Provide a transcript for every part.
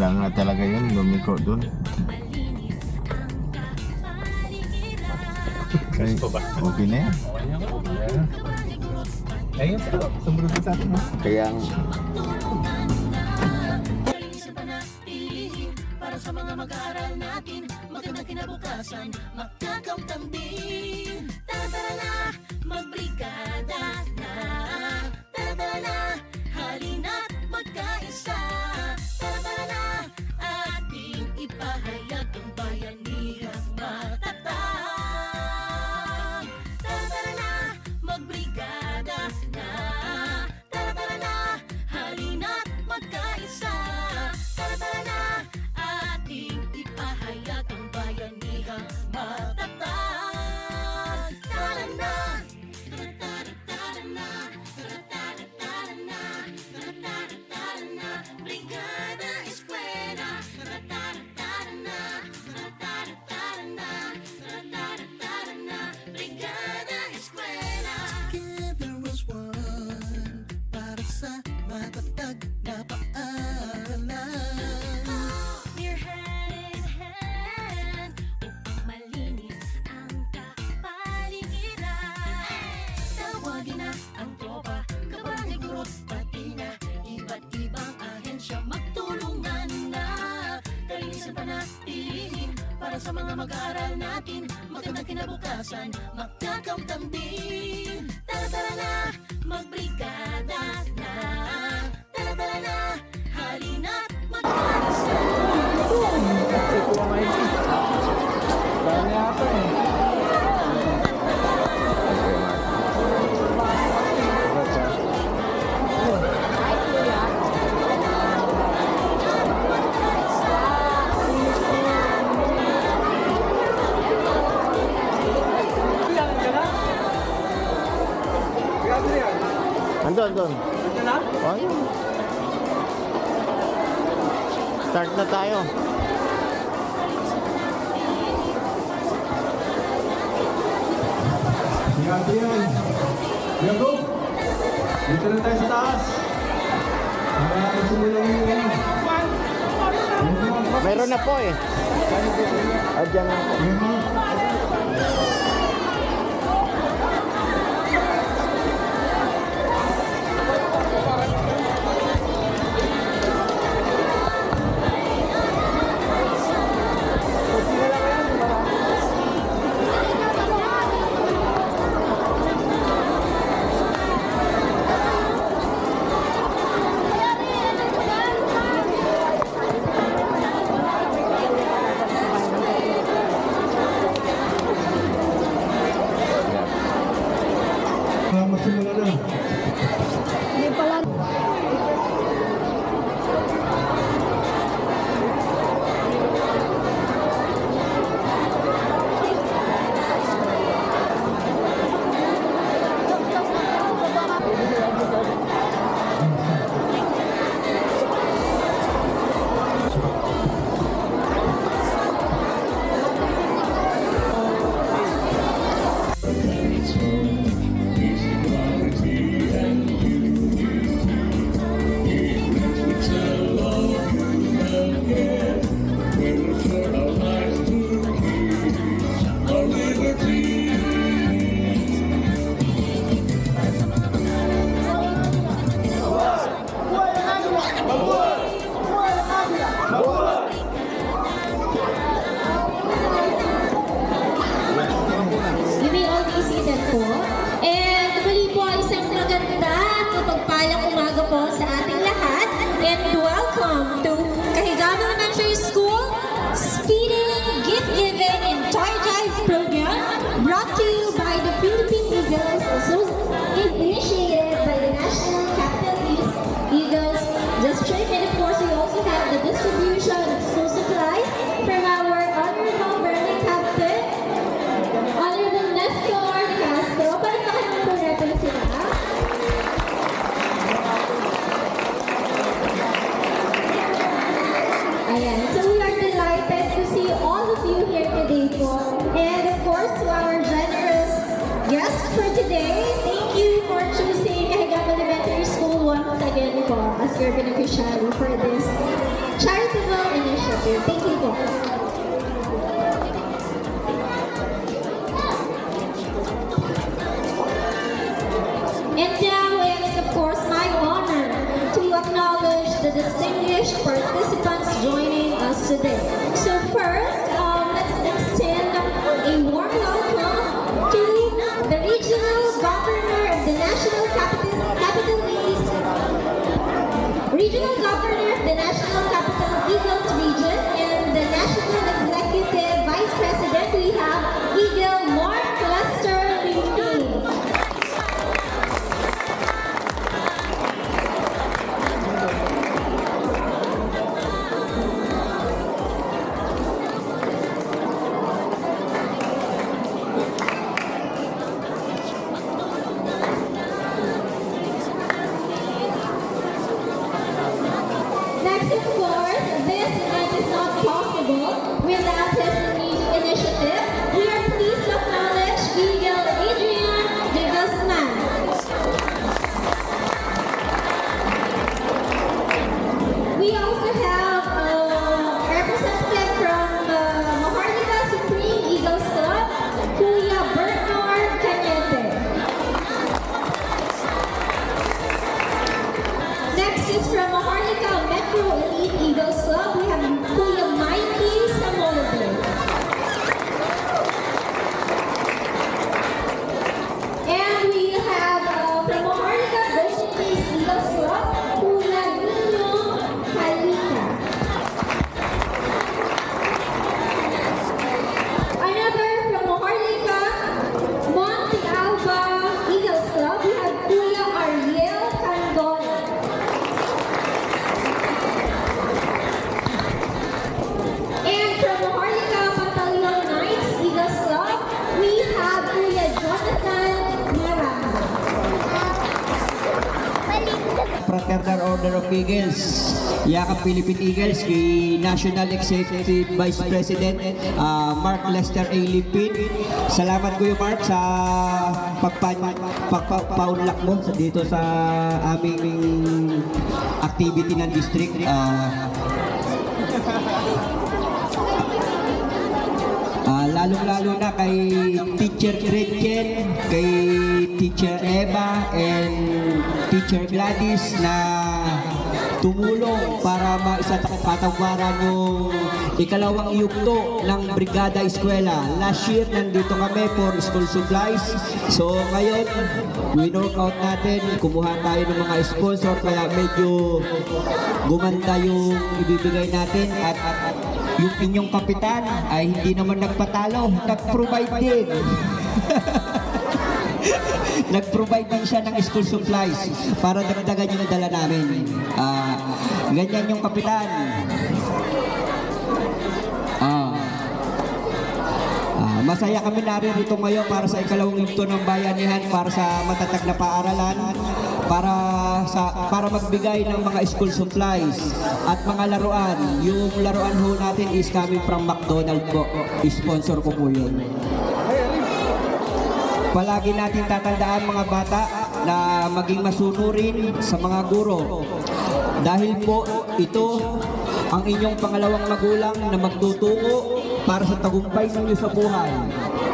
Bigla nga talaga yun, lumiko dun. Okay, okay na yan. Ayun, sumunod sa atin mo. Kaya para sa mga mag-aaral natin, magandang kinabukasan, magkakamtang din. Tara na, magbrigada na. Tara na, halina't magkaisa. Tara na, ating ipahayag ang bayanihang matatag. Tara na, magbrigada na. Tara na, halina't magkaisa. Tara na, ating ipahayag ang bayanihang matatag. Tara na, tara na, tara na, Brigada Eskwela. Tara na, Brigada Eskwela. Together as one, para sa matatag na paaralan. We're hand in hand upang malinis ang kapaligiran. Tawagin na ang tropa, kabarangay guro, pati na iba't ibang ahensya, magtulungan na. Kalinisan panatilihin para sa mga mag-aaral natin, magandang kinabukasan, magkakamtang din. Tara na, magbrigada na. Tara na, halina't magkaisa. Dami ata eh. andun. Oh, yun. Start na tayo. Adrian, Yago, dito na tayo sa taas. Meron na po eh. Diyan na po. and welcome to Kahigano Elementary School Speeding, Gift Giving, and Toy Drive program brought to you by the Philippine Eagles, initiated by the National Capital Eagles District. And of course, we also have the distribution of school supplies from our Honorable Burning Captain, Honorable Nestor Castro. Palakpakan mo po natin sila. Ayan. So we are delighted to see all of you here today po. And of course, to our generous guests for today, thank you for choosing Kahigano Elementary School once again po as your beneficiary for this charitable initiative. Thank you po. And now it's of course my honor to acknowledge the distinguished participants joining us today. So first, let's extend a warm welcome to the Regional Governor of the National Capital East, Regional Governor of the National Capital Eagles Region, and the National Executive Vice President. We have Eagle Mark Lester Limping. Next, of course, this event is not possible without his initiative. We are pleased to acknowledge Eagle Adrian de Guzman. We also have a representative from Maharlika Supreme Eagles Club, Kuya Bernard Cañete. Next is from Maharlika Metro Elite Eagles Club. We have Kuya Mikey Samolde. And we have from Maharlika Golden Kings Eagles Club, Kuya Nino Halika. Another from Maharlika Monte Alba Eagles Club, we have Kuya Ariel Candola. And from Maharlika Pantaleon Knights Eagles Club, we have Kuya Jonathan Marama. Fraternal Order of Eagles, Yakap Philippine Eagles, kay National Executive Vice President Mark Lester A. Limpin. Salamat Kuya Mark sa pagpaunlak mo dito sa aming activity ng district. Lalong-lalo na kay Teacher Gretchen, kay Teacher Eva, and Teacher Gladys na tumulong para maisatapatawaran yung ikalawang yugto ng Brigada Eskwela. Last year, nandito kami for school supplies. So ngayon, win-work out natin, kumuha tayo ng mga sponsor, kaya medyo gumanda yung ibibigay natin at yung inyong kapitan ay hindi naman nagpatalo, nag-provide din. Nag-provide din siya ng school supplies para dagdagan yung nadala namin. Ganyan yung kapitan. Masaya kami narito ngayon para sa ikalawang yugto ng bayanihan, para sa matatag na paaralan, para magbigay ng mga school supplies at mga laruan. Yung laruan ho natin is coming from McDonald's po. Sponsor ko po yun. Palagi natin tatandaan mga bata na maging masunurin sa mga guro. Dahil po ito ang inyong pangalawang magulang na magtutungo para sa tagumpay ninyo sa buhay.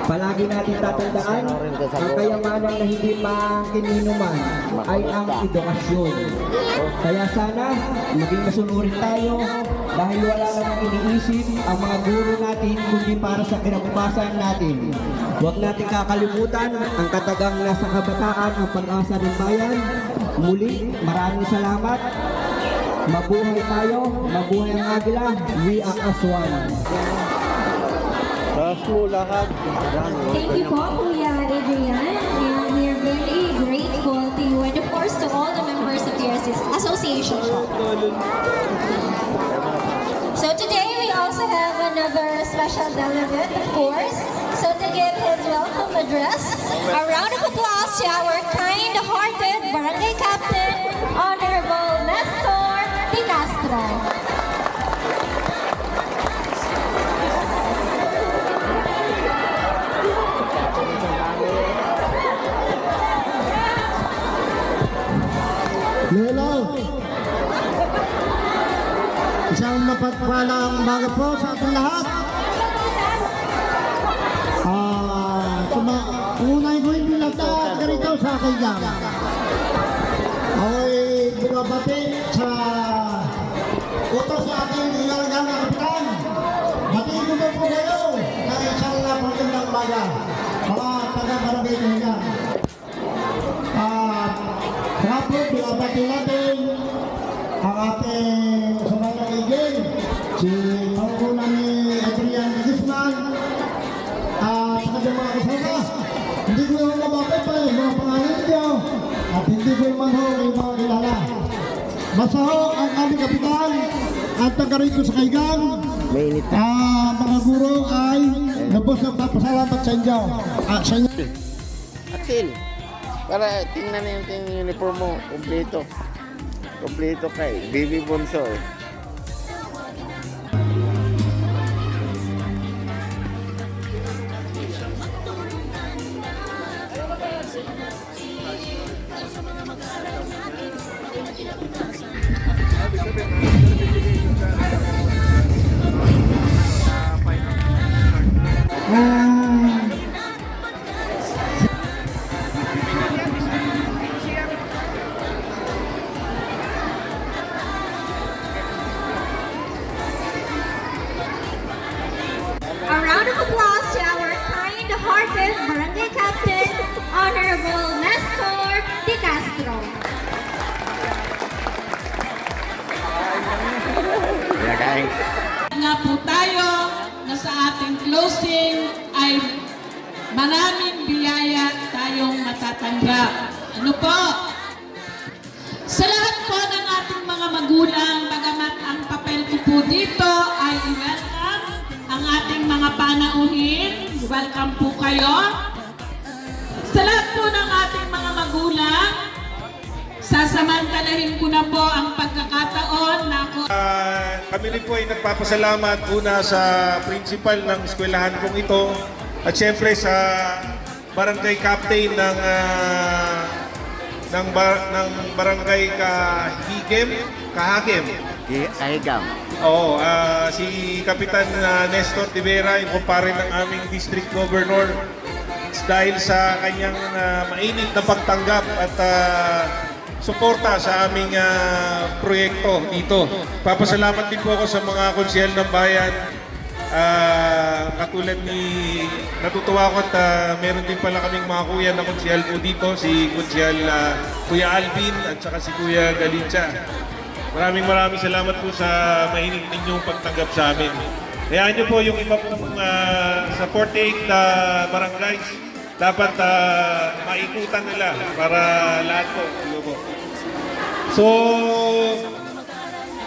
Palagi natin tatandaan, ang kayamanan na hindi makininuman ay ang edukasyon. Kaya sana, maging masunurin tayo dahil wala namang iniisip ang mga guro natin kundi para sa kinabukasan natin. Huwag natin kakalimutan ang katagang nasa kabataan ang pag-asa ng bayan. Muli, maraming salamat. Mabuhay tayo, mabuhay ang Agila, we are as one. Thank you po, Kuya Adrian. And we are very grateful to you and of course to all the members of the association. So today we also have another special delegate, of course. So to give his welcome address, a round of applause to our kind-hearted barangay captain, Honorable Nestor De Castro. Lolo! Isang umaga po sa ating lahat. Unay ko yung bilata ganito sa aking jam. Ako'y bumabati sa utos sa ating ilang-ilang na kapitan. Batiin ko po kayo na isang napagandang umaga. Mga taga-barangay ko yan. Kaya po, binabati natin ang ating sumayang igil, si Pangkunan ni Adrian de Guzman, at sa kanyang mga kasama. Hindi ko naman mababay pa yung mga pangalan niyo, at hindi ko naman ho yung mga kilala. Basta ho, ang aming kapitan at taga-rito sa Kaigan, Mainit na. mga guro ay nabos na papasalamat sa inyo. Sa inyo. Axel, para tingnan na yung uniform mo. Kompleto. Kompleto kay Baby Bonso eh. A round of applause to our kind-hearted Barangay Captain, Honorable Nestor De Castro. Yeah, guys. Nga po tayo na sa ating closing ay maraming biyaya tayong matatanggap. Ano po? Sa lahat po ng ating mga magulang, bagamat ang papel ko po dito ay i-welcome ang ating mga panauhin. Welcome po kayo. Sa lahat po ng ating mga magulang, sasamantalahin ko na po ang pagkakataon na ako Kami rin po ay nagpapasalamat una sa principal ng eskwelahan kong ito at siyempre sa barangay captain ng barangay Kahagem. Kahigam. Oo, si Kapitan Nestor Tivera, yung kumpare ng aming district governor, dahil sa kanyang mainit na pagtanggap at suporta sa aming proyekto dito. Papasalamat din po ako sa mga konsehal ng bayan. Katulad ni, natutuwa ako at meron din pala kaming mga kuya na konsehal po dito, si konsehal Kuya Alvin at saka si Kuya Galincha. Maraming salamat po sa mainit ninyong pagtanggap sa amin. Hayaan nyo po yung iba pong sa 48 barangays, dapat maikutan nila para lahat po. So,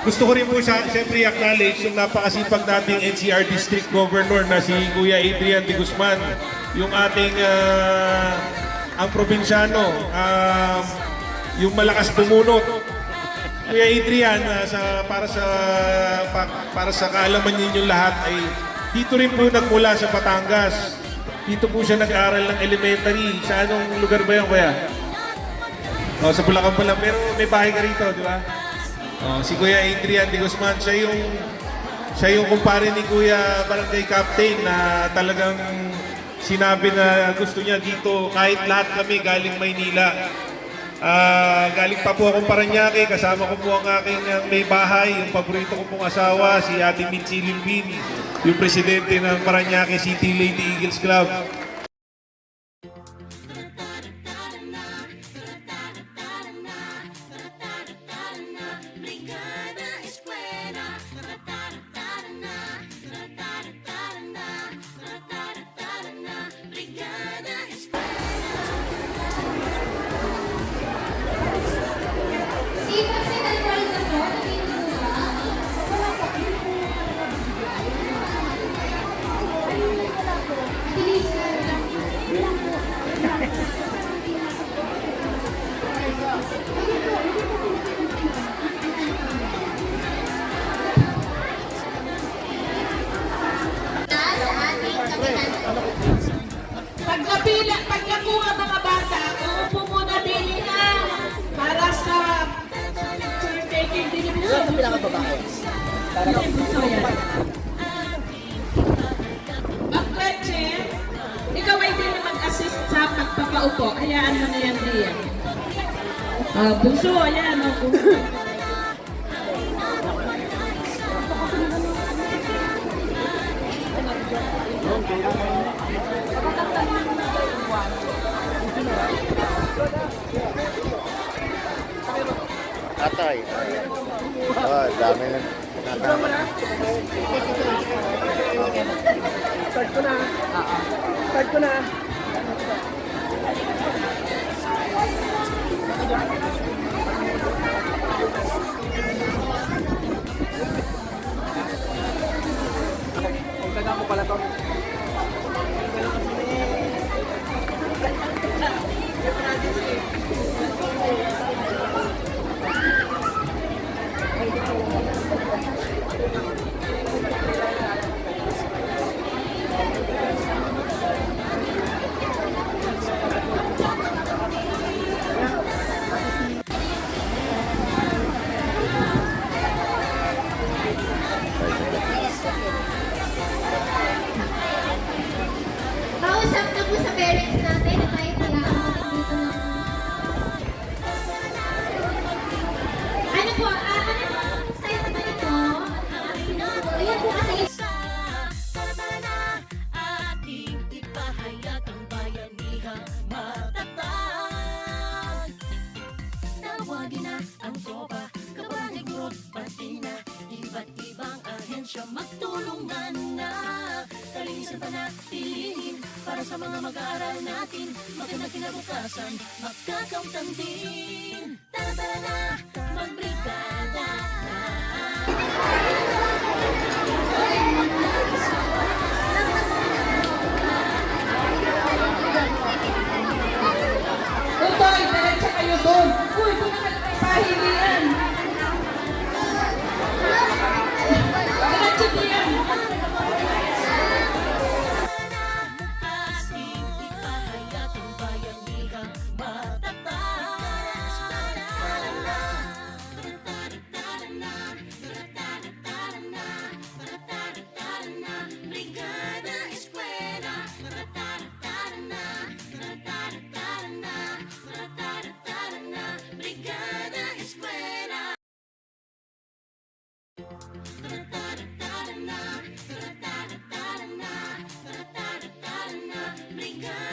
gusto ko rin po siyempre i-acknowledge yung napakasipag nating NCR District Governor na si Kuya Adrian de Guzman, yung ating ang probinsyano, yung malakas bumunot. Kuya Adrian, para sa kaalaman ninyo lahat ay dito rin po nagmula sa Batangas. Dito po siya nag-aaral ng elementary. Sa anong lugar ba yan, Kuya? Sa Bulacan pala, pero may bahay ka rito, di ba? Si Kuya Adrian de Guzman, siya yung kumpare ni Kuya Barangay Captain na talagang sinabi na gusto niya dito, kahit lahat kami galing Maynila. Galing pa po akong Paranaque, kasama ko po ang aking may bahay, yung paborito ko pong asawa, si Ate Mitzi Limbin, yung presidente ng Paranaque City Lady Eagles Club. Brigada Eskwela. Brigada Pagkakuha mga bata, uupo muna din ha para sa taking din yung buso. Pinakababae. Para upo. Hayaan mo na yan, Rian. Bunso, ayan. Bunso. Atay. Oh, dami na. Start ko na. Taga ko pala to. Pausap na po sa parents natin na tayo kailangan dito ng... Ano po? Ano po ang site naman ito? Ayan po kasi... Tara na, ating ipahayag ang bayanihang matatag. Tawagin na ang tropa, kabalig group, pati na iba't ibang ahensya, magtulungan na. Kalinisan panatilihin para sa mga mag-aaral natin, magandang kinabukasan, magkakauntan din. Tara na, magbrigada na. Utoy, diretso kayo doon. Uy, doon na kayo may pahilian. Diretso diyan. Ating ipahayag ang bayanihang matatag. Brigada Eskwela. Brigada Eskwela. Brigada